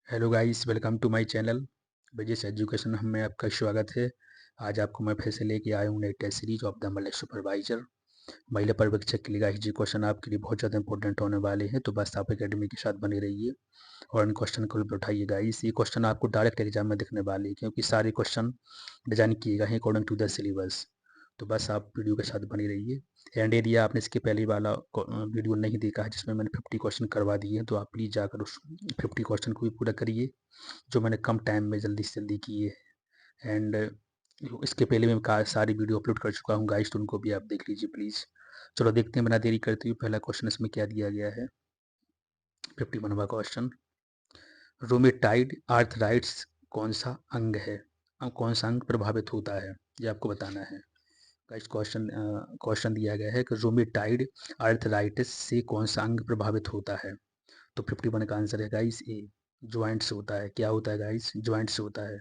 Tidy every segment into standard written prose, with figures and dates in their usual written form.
Hello guys, welcome to my channel बिजेस education में आपका स्वागत है। आज आपको मैं फिर से लेके आया हूँ नई टेस्ट सीरीज ऑफ द मलय सुपरवाइजर। महिला पर्यवेक्षक के लिए गाइस जी क्वेश्चन आपके लिए बहुत ज़्यादा इंपॉर्टेंट होने वाले हैं, तो बस आप एकेडमी के साथ बने रहिए और इन क्वेश्चन को भी उठाइए गाइस। ये क्वेश्चन आपको डायरेक्ट एग्जाम में दिखने वाले हैं क्योंकि सारे क्वेश्चन डिजाइन किए गए हैं अकॉर्डिंग टू द सिलेबस। तो बस आप वीडियो के साथ बने रहिए। एंड एरिया आपने इसके पहले वाला वीडियो नहीं देखा है जिसमें मैंने 50 क्वेश्चन करवा दिए हैं, तो आप प्लीज़ जाकर उस 50 क्वेश्चन को भी पूरा करिए जो मैंने कम टाइम में जल्दी से जल्दी किए। एंड इसके पहले मैं सारी वीडियो अपलोड कर चुका हूँ गाइस, तो उनको भी आप देख लीजिए प्लीज़। चलो देखते हैं बिना देरी करते हुए पहला क्वेश्चन इसमें क्या दिया गया है। 51वां क्वेश्चन, रोमेटाइड आर्थराइट्स कौन सा अंग है, कौन सा अंग प्रभावित होता है, ये आपको बताना है गाइस। क्वेश्चन दिया गया है कि रोमेटाइड आर्थराइटिस से कौन सा अंग प्रभावित होता है। तो 51 का आंसर है गाइस ए, ज्वाइंट्स होता है। क्या होता है गाइस? ज्वाइंट्स होता है।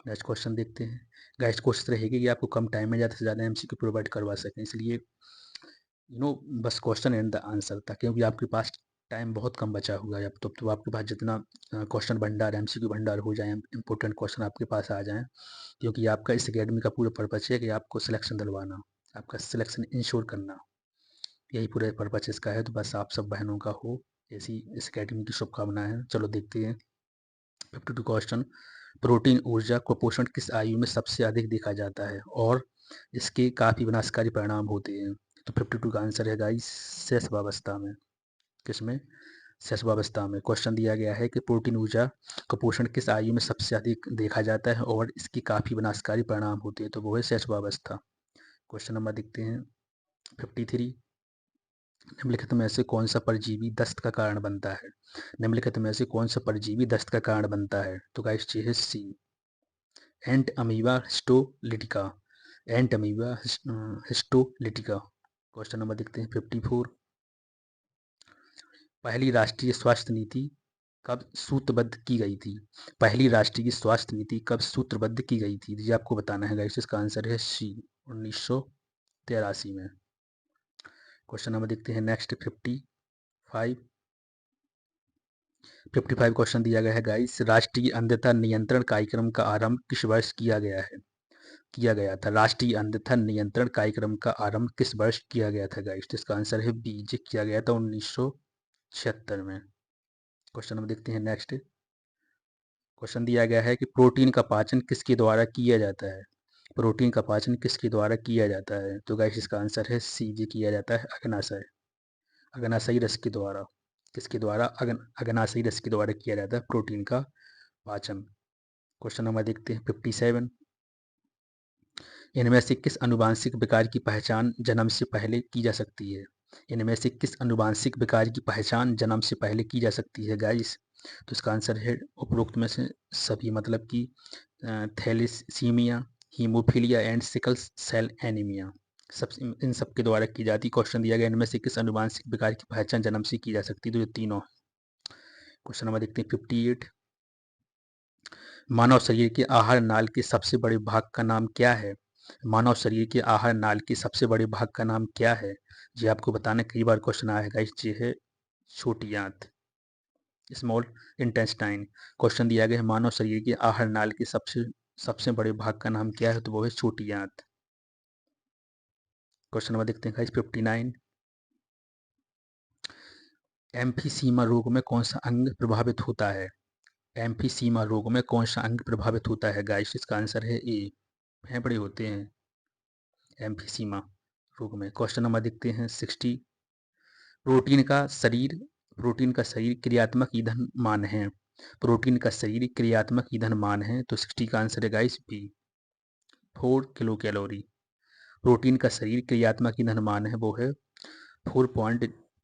नेक्स्ट क्वेश्चन देखते हैं। गाइस कोशिश रहेगी कि आपको कम टाइम में ज़्यादा से ज़्यादा एमसीक्यू प्रोवाइड करवा सकें, इसलिए बस क्वेश्चन एंड द आंसर था क्योंकि आपके पास टाइम बहुत कम बचा हुआ है अब तो आपके पास जितना क्वेश्चन भंडार एमसीक्यू भंडार हो जाए, इंपॉर्टेंट क्वेश्चन आपके पास आ जाएं, क्योंकि आपका इस एकेडमी का पूरा पर्पज है कि आपको सिलेक्शन दिलवाना, आपका सिलेक्शन इंश्योर करना, यही पूरा पर्पज इसका है। तो बस आप सब बहनों का हो ऐसी इस एकेडमी की शुभकामनाएं हैं। चलो देखते हैं 52 क्वेश्चन। प्रोटीन ऊर्जा कुपोषण किस आयु में सबसे अधिक देखा जाता है और इसके काफ़ी विनाशकारी परिणाम होते हैं। तो 52 का आंसर है गाइस शैशवावस्था में। किसमें? शैशवावस्था में। क्वेश्चन दिया गया है कि प्रोटीन ऊर्जा कुपोषण किस आयु में सबसे अधिक देखा जाता है और इसके काफ़ी विनाशकारी परिणाम होते हैं, तो वो है शैशवावस्था। क्वेश्चन नंबर देखते हैं 53। निम्नलिखित में से कौन सा परजीवी दस्त का कारण बनता है? निम्नलिखित में से कौन सा परजीवी दस्त का कारण बनता है? तो गाइस ये है सी, एंट अमीबा हिस्टोलिटिका। एंट अमीबा हिस्टोलिटिका। क्वेश्चन नंबर देखते हैं 54। पहली राष्ट्रीय स्वास्थ्य नीति कब सूत्रबद्ध की गई थी? पहली राष्ट्रीय स्वास्थ्य नीति कब सूत्रबद्ध की गई थी, ये आपको बताना है गाइस। इसका आंसर है सी, 1983 में। क्वेश्चन नंबर देखते हैं नेक्स्ट 55। 55 क्वेश्चन दिया गया है गाइस, राष्ट्रीय अंधता नियंत्रण कार्यक्रम का आरंभ किस वर्ष किया गया है? किया गया था। राष्ट्रीय अंधता नियंत्रण कार्यक्रम का आरंभ किस वर्ष किया गया था गाइस? तो इसका आंसर है बी, जे किया गया था 1976 में। क्वेश्चन नंबर देखते हैं नेक्स्ट। क्वेश्चन दिया गया है कि प्रोटीन का पाचन किसके द्वारा किया जाता है? प्रोटीन का पाचन किसके द्वारा किया जाता है? तो गाइस इसका आंसर है सी, जे किया जाता है अग्नाशय, अग्नाशयी रस के द्वारा। किसके द्वारा? अग्नाशयी रस के द्वारा किया जाता है प्रोटीन का पाचन। क्वेश्चन नंबर देखते हैं 57। इनमें से किस आनुवांशिक विकार की पहचान जन्म से पहले की जा सकती है? इनमें से किस आनुवांशिक विकार की पहचान जन्म से पहले की जा सकती है गाइस? तो इसका आंसर है उपरोक्त में से सभी, मतलब कि thalassemia, hemophilia and sickle cell anemia, सब इन सब के द्वारा की जाती। क्वेश्चन दिया गया इनमें से किस आनुवांशिक विकार की पहचान जन्म से की जा सकती है, तो ये तीनों। क्वेश्चन नंबर देखते हैं 58। मानव शरीर के आहार नाल के सबसे बड़े भाग का नाम क्या है? मानव शरीर के आहार नाल के सबसे बड़े भाग का नाम क्या है? जी आपको बताना, कई बार क्वेश्चन आया है गाइस, ये है छोटी आंत, स्मॉल इंटेस्टाइन। क्वेश्चन दिया गया है मानव शरीर के आहार नाल के सबसे सबसे बड़े भाग का नाम क्या है, तो वो है छोटी आंत। क्वेश्चन नंबर देखते हैं गाइस 59। एम्फीसीमा रोग में कौन सा अंग प्रभावित होता है? एम्फीसीमा रोग में कौन सा अंग प्रभावित होता है गाइस? इसका आंसर है ए, फेफड़े होते हैं एम्फीसीमा रोग में। क्वेश्चन नंबर देखते हैं 60। प्रोटीन का शरीर प्रोटीन का शरीर क्रियात्मक ईंधन मान है। प्रोटीन का शरीर क्रियात्मक ईंधन मान है, तो 60 का आंसर है guys B, 4 kilo calorie. Protein का शरीर क्रियात्मक ईंधन मान है, वो है 4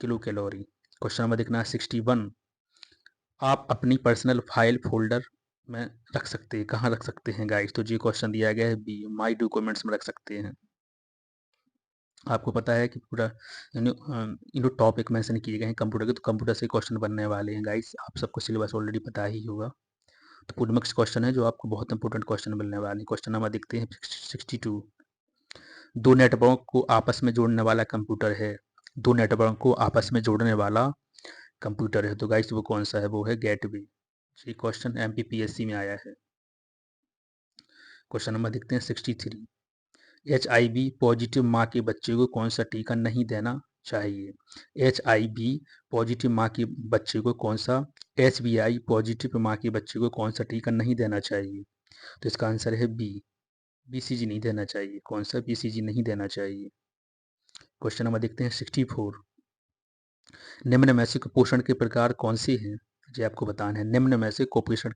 किलो कैलोरी। क्वेश्चन नंबर देखना 61। आप अपनी पर्सनल फाइल फोल्डर में रख सकते हैं, कहाँ रख सकते हैं गाइस? तो जी क्वेश्चन दिया गया है बी, माई डॉक्यूमेंट्स में रख सकते हैं। आपको पता है कि पूरा टॉपिक मेंशन किए गए हैं कंप्यूटर के, तो कंप्यूटर से क्वेश्चन बनने वाले हैं गाइस, आप सबको सिलेबस ऑलरेडी पता ही होगा। तो पूर्ण मिक्स क्वेश्चन है जो आपको बहुत इंपॉर्टेंट क्वेश्चन मिलने वाले हैं। क्वेश्चन नंबर देखते हैं 62। दो नेटवर्क को आपस में जोड़ने वाला कंप्यूटर है। दो नेटवर्क को आपस में जोड़ने वाला कंप्यूटर है, तो गाइस वो कौन सा है? वो है गेटवे। ये क्वेश्चन एमपीपीएससी में आया है। क्वेश्चन नंबर देखते हैं 63। HIV पॉजिटिव माँ के बच्चे को कौन सा टीका नहीं देना चाहिए? HIV पॉजिटिव माँ के बच्चे को कौन सा HBI पॉजिटिव माँ के बच्चे को कौन सा टीका नहीं देना चाहिए? तो इसका आंसर है बी, BCG नहीं देना चाहिए। कौन सा? BCG नहीं देना चाहिए। क्वेश्चन नंबर देखते हैं 64। निम्न में से कुपोषण के प्रकार कौन से हैं? जी आपको बताना है निम्न में से कुपोषण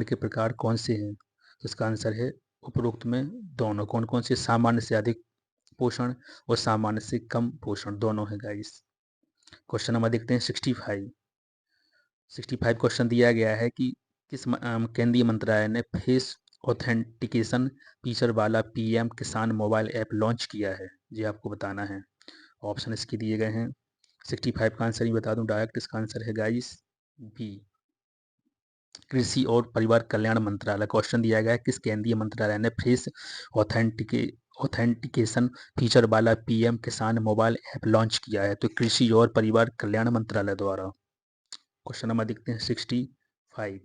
के प्रकार कौन से हैं? तो इसका आंसर है उपरोक्त में दोनों। कौन कौन से? सामान्य से अधिक पोषण और सामान्य से कम पोषण, दोनों है गाइस। क्वेश्चन नंबर देखते हैं 65। 65 क्वेश्चन दिया गया है कि किस केंद्रीय मंत्रालय ने फेस ऑथेंटिकेशन फीचर वाला PM किसान मोबाइल ऐप लॉन्च किया है? जी आपको बताना है। ऑप्शन इसके दिए गए हैं। 65 का आंसर ही बता दूं डायरेक्ट, इसका आंसर है गाइस बी, कृषि और परिवार कल्याण मंत्रालय। क्वेश्चन दिया गया है किस केंद्रीय मंत्रालय ने फेस ऑथेंटिकेशन फीचर वाला PM किसान मोबाइल ऐप लॉन्च किया है? तो कृषि और परिवार कल्याण मंत्रालय द्वारा। क्वेश्चन नंबर देखते हैं 65।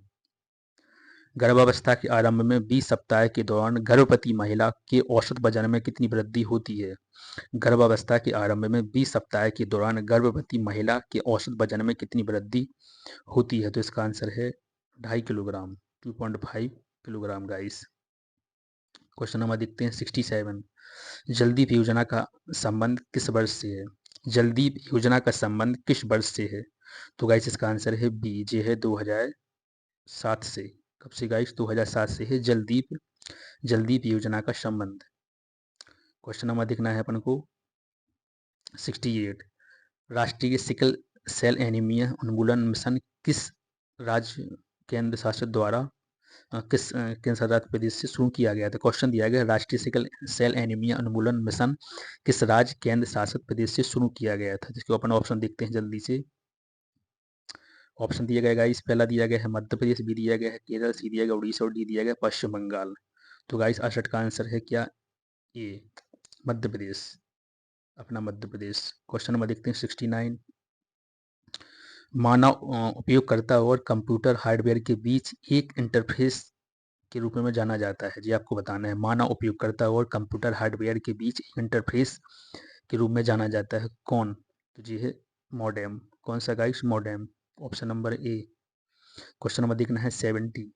गर्भावस्था के आरंभ में 20 सप्ताह के दौरान गर्भवती महिला के औसत वजन में कितनी वृद्धि होती है? गर्भावस्था के आरंभ में 20 सप्ताह के दौरान गर्भवती महिला के औसत वजन में कितनी वृद्धि होती है? तो इसका आंसर है 2.5 kilogram, 2.5 kilogram guys. Question number देखते हैं 67। जलदीप योजना का संबंध किस वर्ष से है? जलदीप योजना का संबंध किस वर्ष से है? तो गाइस इसका आंसर है बी, जे है 2007 से। कब से गाइस? 2007 से है जलदीप योजना का संबंध। क्वेश्चन नंबर देखना है अपन को 68। राष्ट्रीय सिकल सेल एनीमिया उन्मूलन मिशन किस राज्य केंद्र शासित द्वारा किस केंद्र शासित प्रदेश से शुरू किया गया था? क्वेश्चन दिया गया राष्ट्रीय सिकल सेल एनीमिया उन्मूलन मिशन किस राज्य केंद्र शासित प्रदेश से शुरू किया गया था? जिसके अपन ऑप्शन देखते हैं जल्दी से। ऑप्शन दिया गया गाइस, पहला दिया गया है मध्य प्रदेश, बी दिया गया है केरल, सी दिया गया उड़ीसा और डी दिया गया पश्चिम बंगाल। तो गाइस 68 का आंसर है क्या? ए, मध्य प्रदेश, अपना मध्य प्रदेश। क्वेश्चन नंबर देखते हैं 69। मानव उपयोगकर्ता और कंप्यूटर हार्डवेयर के बीच एक इंटरफेस के रूप में जाना जाता है? जी आपको बताना है मानव उपयोगकर्ता और कंप्यूटर हार्डवेयर के बीच एक इंटरफेस के रूप में जाना जाता है कौन? तो जी है मॉडेम। कौन सा guys? Modem, option number A. Question number देखना है 70।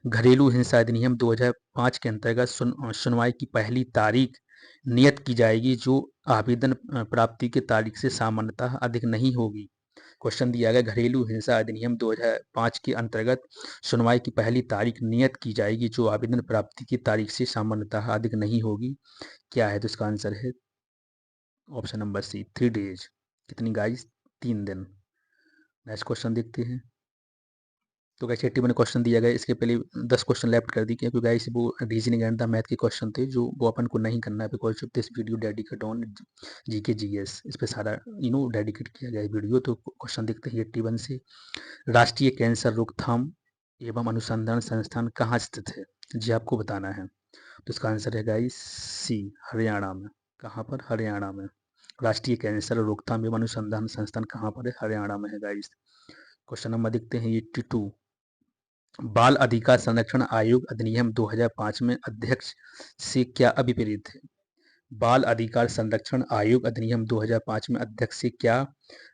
घरेलू हिंसा अधिनियम 2005 के अंतर्गत सुनवाई की पहली तारीख नियत की जाएगी जो आवेदन प्राप्ति की तारीख से सामान्यतः अधिक नहीं होगी। क्वेश्चन दिया गया घरेलू हिंसा अधिनियम 2005 के अंतर्गत सुनवाई की पहली तारीख नियत की जाएगी जो आवेदन प्राप्ति की तारीख से सामान्यतः अधिक नहीं होगी। क्या है? तो इसका आंसर है ऑप्शन नंबर सी, 3 डेज। कितनी गाइस? 3 दिन। नेक्स्ट क्वेश्चन देखते हैं। तो गाइस 81 क्वेश्चन दिया गया, इसके पहले 10 क्वेश्चन लेफ्ट कर दी क्योंकि गाइस वो रीजनिंग एंड द मैथ के क्वेश्चन थे जो वो अपन को नहीं करना है because of this video dedicate on GK GS. इस पे सारा डेडिकेट किया गया है वीडियो। तो क्वेश्चन देखते हैं 81 से। राष्ट्रीय कैंसर रोकथाम एवं अनुसंधान संस्थान कहाँ स्थित है? जी आपको बताना है। तो इसका आंसर है गाइस सी, हरियाणा में। कहाँ पर? हरियाणा में। राष्ट्रीय कैंसर रोकथाम एवं अनुसंधान संस्थान कहाँ पर है? हरियाणा में है गाइस। क्वेश्चन नंबर देखते हैं 82। बाल अधिकार संरक्षण आयोग अधिनियम 2005 में अध्यक्ष से क्या अभिप्रेत है? बाल अधिकार संरक्षण आयोग अधिनियम 2005 में अध्यक्ष से क्या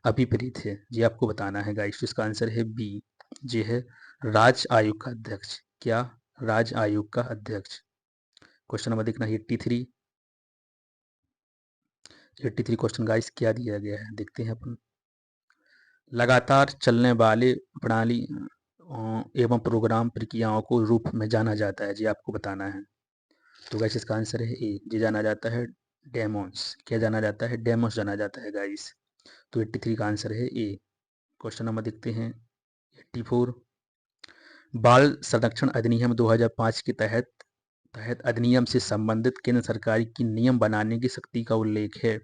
अभिप्रेत है? जी आपको बताना है गाइस। इसका आंसर है बी, जे है राज्य आयोग का अध्यक्ष। क्या? राज्य आयोग का अध्यक्ष। क्वेश्चन नंबर देखना 83। 83 क्वेश्चन गाइस क्या दिया गया है देखते हैं अपन। लगातार चलने वाले प्रणाली एवं प्रोग्राम प्रक्रियाओं को रूप में जाना जाता है? जी आपको बताना है। तो गाइस इसका आंसर है ए, जी जाना जाता है डेमोस। क्या जाना जाता है? डेमोस जाना जाता है गाइस। तो 83 का आंसर है ए। क्वेश्चन नंबर देखते हैं 84। बाल संरक्षण अधिनियम 2005 के तहत तहत अधिनियम से संबंधित केंद्र सरकार की नियम बनाने की शक्ति का उल्लेख है?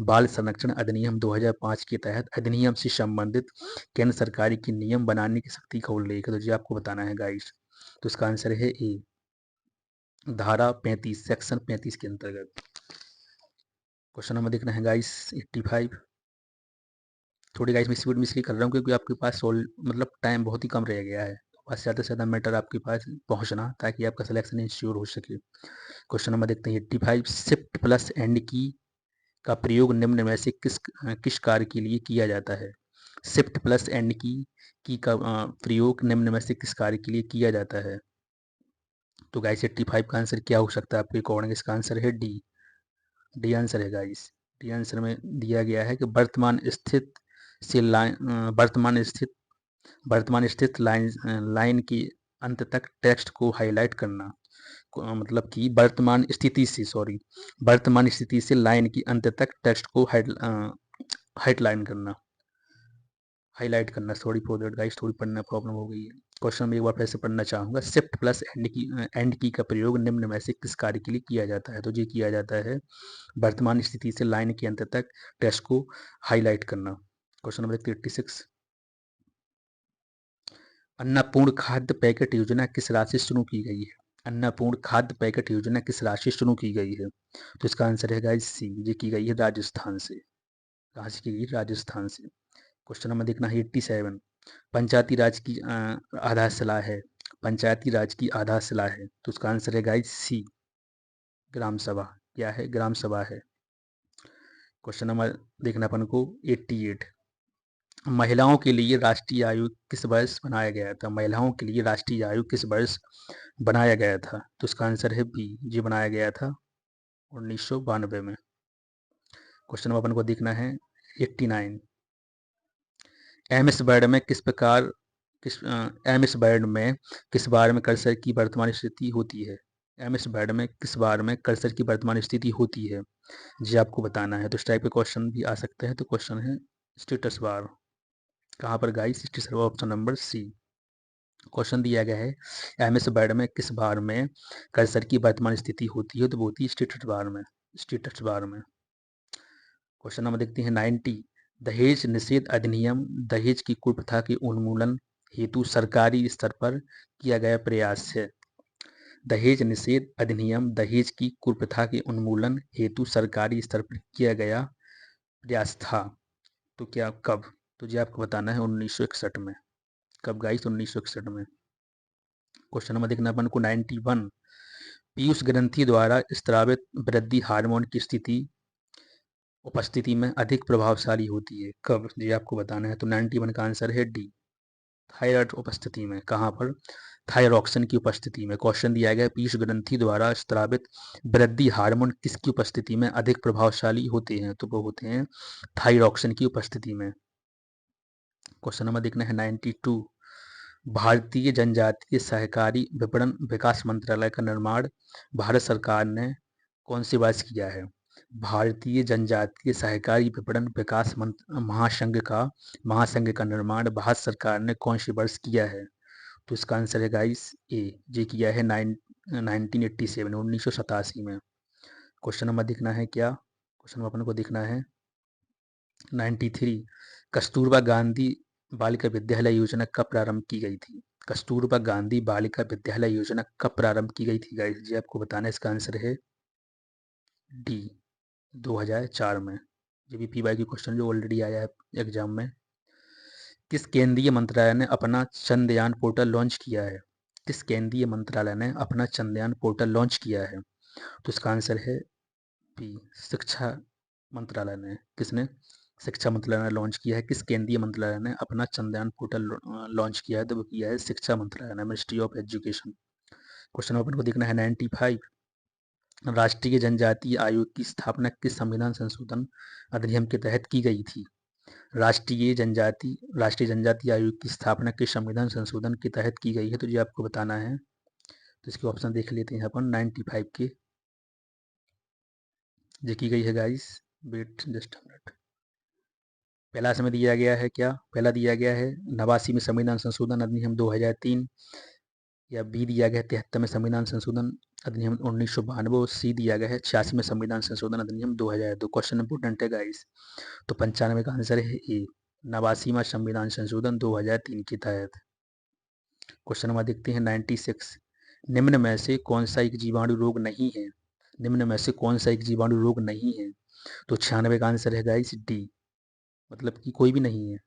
बाल संरक्षण अधिनियम 2005 के तहत अधिनियम से संबंधित केंद्र सरकार की नियम बनाने की शक्ति का उल्लेख है? तो जी आपको बताना है गाइस। तो इसका आंसर है ए, धारा 35, सेक्शन 35 के अंतर्गत। क्वेश्चन नंबर देखना है गाइस 85। थोड़ी गाइस मैं स्पीड में इसलिए कर रहा हूँ क्योंकि आपके पास सोल मतलब टाइम बहुत ही कम रह गया है, तो बस ज़्यादा से ज़्यादा मैटर आपके पास पहुँचना ताकि आपका सिलेक्शन इंश्योर हो सके। क्वेश्चन नंबर देखते हैं 85, शिफ्ट प्लस एंड की का प्रयोग निम्न में से किस कार्य के लिए किया जाता है? शिफ्ट प्लस एंड की का प्रयोग निम्न में से किस कार्य के लिए किया जाता है? तो गाइस 85 का आंसर क्या हो सकता है आपके अकॉर्डिंग? इसका आंसर है डी। डी आंसर है गाइस। डी आंसर में दिया गया है कि से लाइन वर्तमान स्थित लाइन की अंत तक टेक्स्ट को हाईलाइट करना। मतलब कि वर्तमान स्थिति से लाइन की अंत तक टेक्स्ट को हाईलाइन करना, हाईलाइट करना। सॉरी फॉर दैट गाइस, थोड़ी पढ़ना प्रॉब्लम हो गई है। क्वेश्चन में एक बार फिर से पढ़ना चाहूंगा। शिफ्ट प्लस एंड की का प्रयोग निम्न में से किस कार्य के लिए किया जाता है? तो ये किया जाता है वर्तमान स्थिति से लाइन के अंत तक टेक्स्ट को हाईलाइट करना। क्वेश्चन नंबर 86, अन्नपूर्ण खाद्य पैकेट योजना किस राशि से शुरू की गई है? अन्नपूर्ण खाद्य पैकेट योजना किस राशि से शुरू की गई है? तो इसका आंसर है गाइस सी, ये की गई है राजस्थान से। कहाँ से की गई? राजस्थान से। क्वेश्चन नंबर देखना है 87, पंचायती राज की आधारशिला है। पंचायती राज की आधारशिला है, तो उसका आंसर है गाइस सी, ग्राम सभा। क्या है? ग्राम सभा है। क्वेश्चन नंबर देखना अपन को 88, महिलाओं के लिए राष्ट्रीय आयोग किस वर्ष बनाया गया था? महिलाओं के लिए राष्ट्रीय आयोग किस वर्ष बनाया गया था? तो इसका आंसर है बी, जी बनाया गया था 1992 में। क्वेश्चन नंबर अपन को देखना है 89, एम एस वर्ड में किस प्रकार किस एम एस वर्ड में किस बार में कर्सर की वर्तमान स्थिति होती है? एम एस वर्ड में किस बार में कर्सर की वर्तमान स्थिति होती है, जी आपको बताना है। तो इस टाइप के क्वेश्चन भी आ सकते हैं। तो क्वेश्चन है स्टेटस बार, कहाँ पर guys? Status bar, option number C. Question दिया गया है एम एस वर्ड में किस बार में कर्सर की वर्तमान स्थिति होती है? तो वो होती है स्टेटस बार में, स्टेटस बार में। क्वेश्चन नंबर देखते हैं 90, दहेज निषेध अधिनियम दहेज की कुप्रथा के उन्मूलन हेतु सरकारी स्तर पर किया गया प्रयास है। दहेज निषेध अधिनियम दहेज की कुप्रथा के उन्मूलन हेतु सरकारी स्तर पर किया गया प्रयास था। तो क्या कब? तो जी आपको बताना है 1961 में। कब गाइस? 1961 में। क्वेश्चन नंबर देखना अपन को 91, पीयूष ग्रंथि द्वारा स्रावित वृद्धि हार्मोन की उपस्थिति में अधिक प्रभावशाली होती है। कब? जी आपको बताना है। तो 91 का आंसर है डी, थायराइड उपस्थिति में। कहाँ पर? थायरॉक्सिन की उपस्थिति में। क्वेश्चन दिया गया पीयूष ग्रंथि द्वारा स्रावित वृद्धि हार्मोन किसकी उपस्थिति में अधिक प्रभावशाली होते हैं? तो वो होते हैं थायरॉक्सिन की उपस्थिति में। क्वेश्चन नंबर देखना है 92, भारतीय जनजातीय सहकारी विपणन विकास मंत्रालय का निर्माण भारत सरकार ने कौन से वर्ष किया है? भारतीय जनजातीय सहकारी विपणन विकास महासंघ का निर्माण भारत सरकार ने कौन से वर्ष किया है? तो इसका आंसर है गाइस ए, जी किया है 1987, 1987 में। क्वेश्चन नंबर देखना है क्या? क्वेश्चन नंबर अपन को देखना है 93, कस्तूरबा गांधी बालिका विद्यालय योजना कब प्रारंभ की गई थी? कस्तूरबा गांधी बालिका विद्यालय योजना कब प्रारंभ की गई थी गाइस? जी आपको बताना है। इसका आंसर है डी, 2004 में। ये भी पीवाई की क्वेश्चन जो ऑलरेडी आया है एग्जाम में। किस केंद्रीय मंत्रालय ने अपना चंद्रयान पोर्टल लॉन्च किया है? किस केंद्रीय मंत्रालय ने अपना चंद्रयान पोर्टल लॉन्च किया है? तो इसका आंसर है बी, शिक्षा मंत्रालय ने। किसने? शिक्षा मंत्रालय ने लॉन्च किया है। किस केंद्रीय मंत्रालय ने अपना चंद्रयान पोर्टल लॉन्च किया है? तो वो किया है शिक्षा मंत्रालय ने, मिनिस्ट्री ऑफ एजुकेशन। क्वेश्चन अपन को देखना है 95, राष्ट्रीय जनजातीय आयोग की स्थापना किस संविधान संशोधन अधिनियम के तहत की गई थी? राष्ट्रीय जनजातीय आयोग की स्थापना किस संविधान संशोधन के तहत की गई है? तो ये आपको बताना है। तो इसके ऑप्शन देख लेते हैं अपन 95 के। जो की गई है गाइस, वेट जस्ट मिनट। पहला समय दिया गया है क्या? पहला दिया गया है 89 में संविधान संशोधन अधिनियम 2003, या बी दिया गया है 73 में संविधान संशोधन अधिनियम 1992, और सी दिया गया है 86 में संविधान संशोधन अधिनियम 2002। क्वेश्चन इंपोर्टेंट है गाइस। तो 95 का आंसर है ए, 89वां संविधान संशोधन 2003 के तहत। क्वेश्चन नंबर देखते हैं 96, निम्न में से कौन सा एक जीवाणु रोग नहीं है? निम्न में से कौन सा एक जीवाणु रोग नहीं है? तो 96 का आंसर है गाइस डी, मतलब कि कोई भी नहीं है।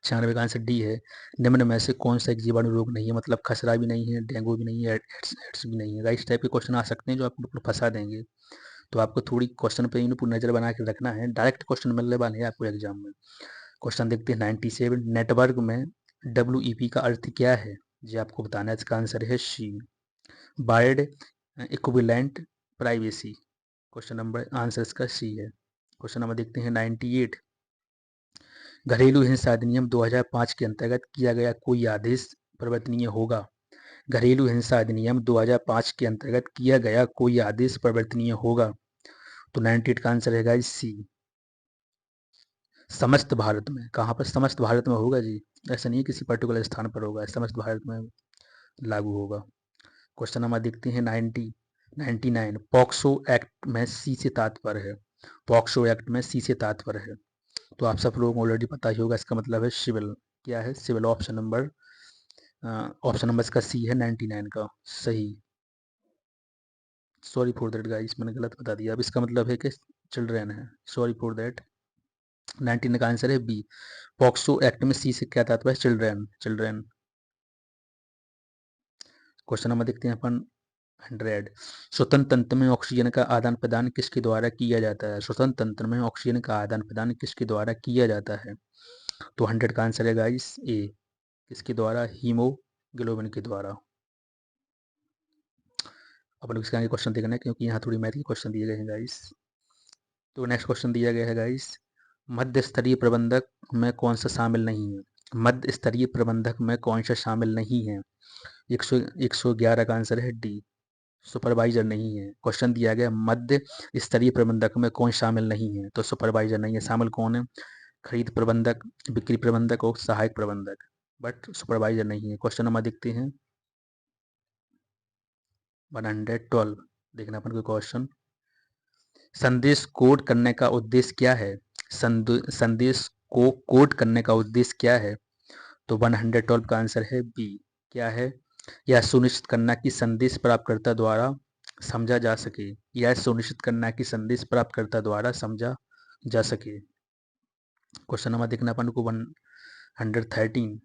96 का आंसर डी है। निम्न में से कौन सा एक जीवाणु रोग नहीं है, मतलब खसरा भी नहीं है, डेंगू भी नहीं है, एड्स भी नहीं है। इस टाइप के क्वेश्चन आ सकते हैं जो आपको बिल्कुल फंसा देंगे। तो आपको थोड़ी क्वेश्चन पे पूरी नजर बना के रखना है, डायरेक्ट क्वेश्चन मिलने वाले हैं आपको एग्जाम में। क्वेश्चन देखते हैं 97। नेटवर्क में WEP का अर्थ क्या है, जी आपको बताना है। इसका आंसर है C, wired equivalent privacy. Question number answer इसका सी है। क्वेश्चन नंबर देखते हैं 98। घरेलू हिंसा अधिनियम 2005 के अंतर्गत किया गया कोई आदेश परिवर्तनीय होगा। घरेलू हिंसा अधिनियम 2005 के अंतर्गत किया गया कोई आदेश परिवर्तनीय होगा। तो 98 का आंसर रहेगा सी, समस्त भारत में। कहाँ पर समस्त भारत में होगा जी, ऐसा नहीं है किसी पर्टिकुलर स्थान पर होगा, समस्त भारत में लागू होगा। क्वेश्चन नंबर देखते हैं 99। पॉक्सो एक्ट में सी से तात्पर्य है। पॉक्सो एक्ट में सी से तात्पर्य है, तो आप सब लोगों को ऑलरेडी पता ही होगा, इसका मतलब है सिविल। क्या है? सिविल। ऑप्शन नंबर इसका सी है 99 का सही। सॉरी फॉर दैट गाइस, मैंने गलत बता दिया। अब इसका मतलब है कि चिल्ड्रेन है, सॉरी फॉर दैट। 19 का आंसर है बी। पॉक्सो एक्ट में सी से क्या तात्पर्य है? Children, children. क्वेश्चन नंबर देखते हैं अपन 100। स्वतंत्र तंत्र में ऑक्सीजन का आदान प्रदान किसके द्वारा किया जाता है? स्वतंत्र तंत्र में ऑक्सीजन का आदान प्रदान किसके द्वारा किया जाता है? तो 100 का आंसर है गाइस ए, किसके द्वारा? हीमोग्लोबिन के द्वारा। अपन लोग इसके आगे क्वेश्चन देखना है, क्योंकि यहाँ थोड़ी मैथ के क्वेश्चन दिए गए हैं गाइस। तो नेक्स्ट क्वेश्चन दिया गया है गाइस, मध्य स्तरीय प्रबंधक में कौन सा शामिल नहीं है? मध्य स्तरीय प्रबंधक में कौन सा शामिल नहीं है? 111 का आंसर है डी, सुपरवाइजर नहीं है। क्वेश्चन दिया गया मध्य स्तरीय प्रबंधक में कौन शामिल नहीं है, तो सुपरवाइजर नहीं है। शामिल कौन है? खरीद प्रबंधक, बिक्री प्रबंधक और सहायक प्रबंधक, बट सुपरवाइजर नहीं है। क्वेश्चन नंबर देखते हैं 112। देखना अपन को क्वेश्चन, संदेश कोड करने का उद्देश्य क्या है? संदेश को कोड करने का उद्देश्य क्या है? तो 112 का आंसर है बी। क्या है? यह सुनिश्चित करना कि संदेश प्राप्तकर्ता द्वारा समझा जा सके। यह सुनिश्चित करना कि संदेश प्राप्तकर्ता द्वारा समझा जा सके। क्वेश्चन नंबर देखना अपन को 113।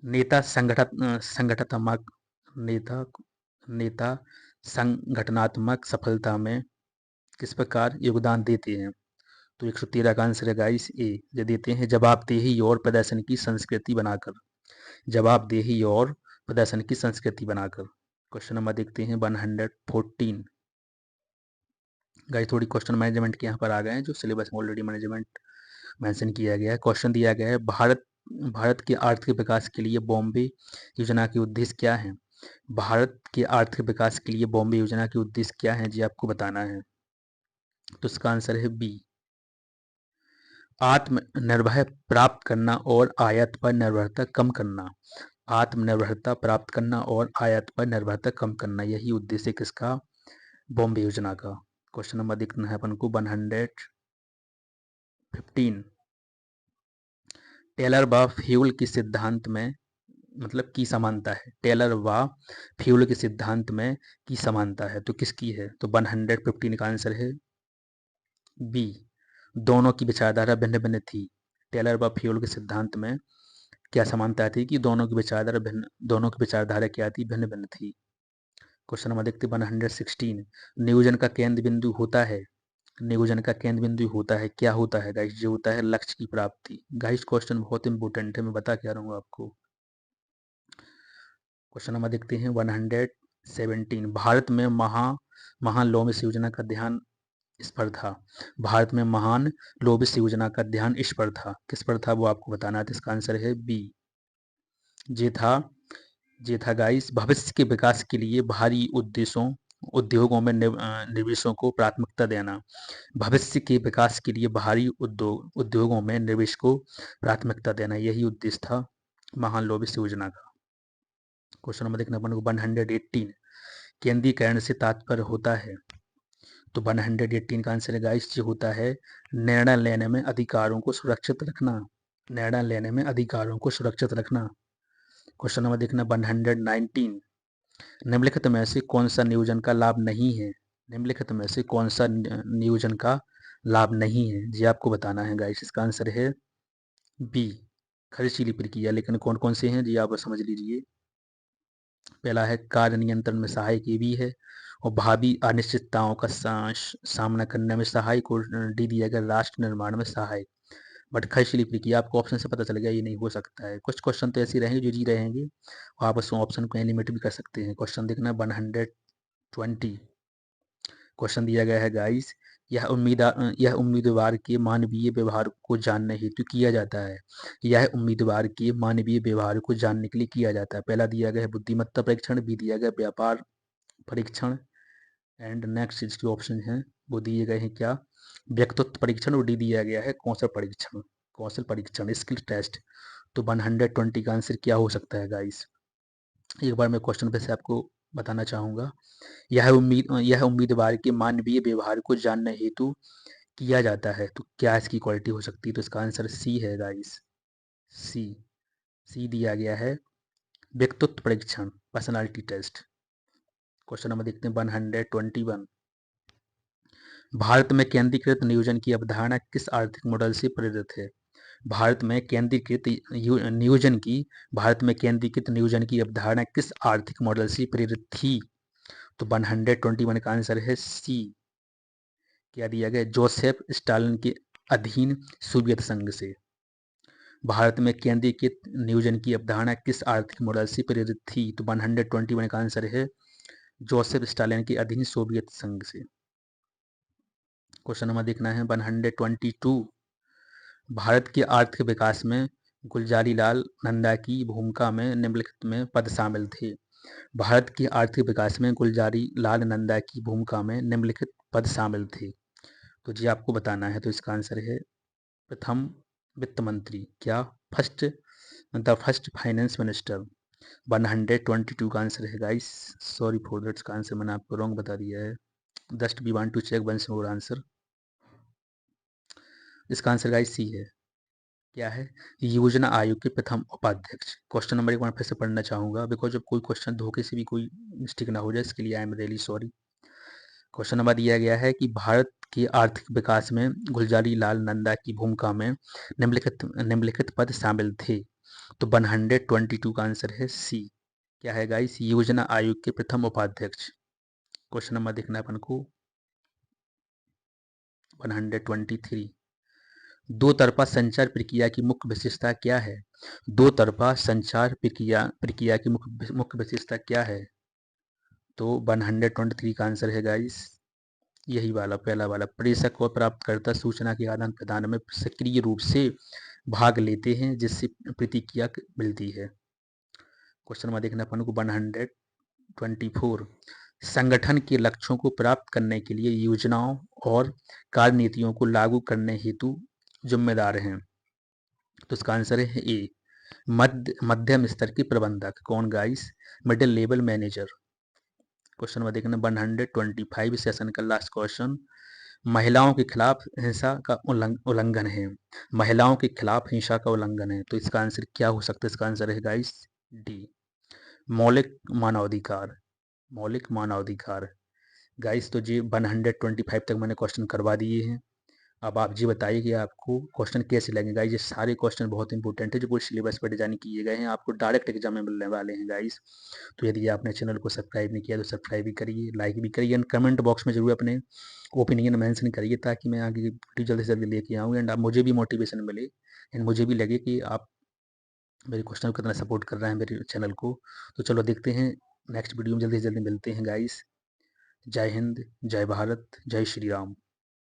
नेता संगठनात्मक नेता नेता संगठनात्मक सफलता में किस प्रकार योगदान देते हैं? तो 113 का आंसर है गाइस ए, जो देते हैं जवाबदेही और प्रदर्शन की संस्कृति बनाकर। जवाबदेही और प्रदर्शन की संस्कृति बनाकर। क्वेश्चन नंबर देखते हैं 114। गाइस थोड़ी क्वेश्चन मैनेजमेंट के यहाँ पर आ गए हैं, जो सिलेबस में ऑलरेडी मैनेजमेंट मेंशन किया गया है। क्वेश्चन दिया गया है भारत के आर्थिक विकास के लिए बॉम्बे योजना के उद्देश्य क्या है? भारत के आर्थिक विकास के लिए बॉम्बे योजना के उद्देश्य क्या है जी, आपको बताना है। तो इसका आंसर है बी, आत्मनिर्भर प्राप्त करना और आयात पर निर्भरता कम करना। आत्मनिर्भरता प्राप्त करना और आयात पर निर्भरता कम करना, यही उद्देश्य किसका? बॉम्बे योजना का। क्वेश्चन नंबर देखना है अपन को 115। टेलर व फ्यूल के सिद्धांत में मतलब की समानता है। टेलर व फ्यूल के सिद्धांत में की समानता है, तो किसकी है? तो 115 का आंसर है बी, दोनों की विचारधारा भिन्न भिन्न थी। टेलर व फ्यूल के सिद्धांत में क्या समानता थी कि दोनों की विचारधारा क्या थी? भिन्न भिन्न थी। क्वेश्चन नंबर देखते 116। नियोजन का केंद्र बिंदु होता है। नियोजन का केंद्र बिंदु होता है, क्या होता है गाइस? जो होता है लक्ष्य की प्राप्ति। गाइस क्वेश्चन बहुत इंपॉर्टेंट है, मैं बता क्या रहा हूँ आपको। क्वेश्चन नंबर देखते हैं 117। भारत में महान लोमस योजना का ध्यान इस पर था। भारत में महान लोमस योजना का ध्यान इस पर था, किस पर था वो आपको बताना है। तो इसका आंसर है बी, ये था गाइस भविष्य के विकास के लिए भारी उद्योगों में निवेशों को प्राथमिकता देना। भविष्य के विकास के लिए भारी उद्योगों में निवेश को प्राथमिकता देना, यही उद्देश्य था महान लोमस योजना का। क्वेश्चन नंबर देखना अपन को 118। केंद्रीकरण से तात्पर्य होता है। तो 118 का आंसर है गाइस जी होता है निर्णय लेने में अधिकारों को सुरक्षित रखना। निर्णय लेने में अधिकारों को सुरक्षित रखना। क्वेश्चन नंबर देखना 119। निम्नलिखित में से कौन सा नियोजन का लाभ नहीं है? निम्नलिखित में से कौन सा नियोजन का लाभ नहीं है, ये आपको बताना है गाइस। इसका आंसर है बी, खर्चीली प्रक्रिया। लेकिन कौन कौन से हैं जी आप समझ लीजिए। पहला है कार्य नियंत्रण में सहायक, ये भी है। और भावी अनिश्चितताओं का सामना करने में सहायक, और डी दिया गया राष्ट्र निर्माण में सहायक। बट खर्चीली प्रक्रिया आपको ऑप्शन से पता चल गया, ये नहीं हो सकता है। कुछ क्वेश्चन तो ऐसे रहेंगे जो जी रहेंगे, और आप उस ऑप्शन को एलिमिनेट भी कर सकते हैं। क्वेश्चन देखना 120। क्वेश्चन दिया गया है गाइस, यह उम्मीदवार के मानवीय व्यवहार को जानने हेतु किया जाता है। यह उम्मीदवार के मानवीय व्यवहार को जानने के लिए किया जाता है। पहला दिया गया है बुद्धिमत्ता परीक्षण, बी दिया गया व्यापार परीक्षण, एंड नेक्स्ट इसके ऑप्शन है वो दिए गए हैं क्या, व्यक्तित्व परीक्षण, और डी दिया गया है कौशल परीक्षण, कौशल परीक्षण, स्किल टेस्ट। तो 120 का आंसर क्या हो सकता है गाइस। एक बार मैं क्वेश्चन फिर से आपको बताना चाहूंगा। यह उम्मीदवार के मानवीय व्यवहार को जानने हेतु किया जाता है, तो क्या इसकी क्वालिटी हो सकती है। तो इसका आंसर सी है गाइस, सी। सी दिया गया है व्यक्तित्व परीक्षण, पर्सनालिटी टेस्ट। क्वेश्चन नंबर देखते हैं 121। भारत में केंद्रीकृत नियोजन की अवधारणा किस आर्थिक मॉडल से प्रेरित है। भारत में केंद्रीकृत नियोजन की भारत में केंद्रीकृत नियोजन की अवधारणा किस आर्थिक मॉडल से प्रेरित थी। तो 121 का आंसर है सी। क्या दिया गया, जोसेफ स्टालिन के अधीन सोवियत संघ से। भारत में केंद्रीकृत नियोजन की अवधारणा किस आर्थिक मॉडल से प्रेरित थी। तो 121 का आंसर है जोसेफ स्टालिन के अधीन सोवियत संघ से। क्वेश्चन नंबर देखना है 122। भारत के आर्थिक विकास में गुलजारी लाल नंदा की भूमिका में निम्नलिखित में पद शामिल थे। भारत के आर्थिक विकास में गुलजारी लाल नंदा की भूमिका में निम्नलिखित पद शामिल थे। तो जी आपको बताना है। तो इसका आंसर है प्रथम वित्त मंत्री, क्या first, the first finance minister. 122 का आंसर है गाइस। सॉरी फॉर दैट, का आंसर मैंने आपको रॉन्ग बता दिया है। Just we want to check once more answer. इसका आंसर गाइस सी है। क्या है, योजना आयोग के प्रथम उपाध्यक्ष। क्वेश्चन नंबर एक बार फिर से पढ़ना चाहूंगा, बिकॉज जब कोई क्वेश्चन धोखे से भी कोई मिस्टेक ना हो जाए, इसके लिए I am really sorry. Question number दिया गया है कि भारत के आर्थिक विकास में गुलजारी लाल नंदा की भूमिका में निम्नलिखित पद शामिल थे। तो 122 का आंसर है सी। क्या है गाइस, योजना आयोग के प्रथम उपाध्यक्ष। क्वेश्चन नंबर देखना है अपन को 123। दो तरफा संचार प्रक्रिया की मुख्य विशेषता क्या है। दो तरफा संचार प्रक्रिया की मुख्य विशेषता क्या है। तो 123 का आंसर है गाइस यही वाला, पहला वाला, प्रेषक और प्राप्तकर्ता सूचना के आदान प्रदान में सक्रिय रूप से भाग लेते हैं, जिससे प्रतिक्रिया मिलती है। क्वेश्चन नंबर देखना अपन को 124। संगठन के लक्ष्यों को प्राप्त करने के लिए योजनाओं और कार्यनीतियों को लागू करने हेतु जिम्मेदार हैं। तो इसका आंसर है ए, मध्यम स्तर के प्रबंधक। कौन guys, middle level manager. Question number देखना 125 सेशन का लास्ट क्वेश्चन। महिलाओं के खिलाफ हिंसा का उल्लंघन है। महिलाओं के खिलाफ हिंसा का उल्लंघन है, तो इसका आंसर क्या हो सकता है। इसका आंसर है गाइस डी, मौलिक मानवाधिकार। मौलिक मानवाधिकार। गाइस तो जी 125 तक मैंने क्वेश्चन करवा दिए हैं। अब आप जी बताइए कि आपको क्वेश्चन कैसे लगेंगे गाइस। ये सारे क्वेश्चन बहुत इंपॉर्टेंट है, जो पूरे सिलेबस पर डिजाइन किए गए हैं, आपको डायरेक्ट एग्जाम में मिलने वाले हैं गाइस। तो यदि आपने चैनल को सब्सक्राइब नहीं किया तो सब्सक्राइब भी करिए, लाइक भी करिए, एंड कमेंट बॉक्स में जरूर अपने ओपिनियन मेंशन करिए, ताकि मैं आगे वीडियो जल्दी से जल्दी लेके आऊँ, एंड मुझे भी मोटिवेशन मिले, एंड मुझे भी लगे कि आप मेरे क्वेश्चन को कितना सपोर्ट कर रहे हैं मेरे चैनल को। तो चलो देखते हैं नेक्स्ट वीडियो में, जल्दी से जल्दी मिलते हैं गाइस। जय हिंद, जय भारत, जय श्री राम।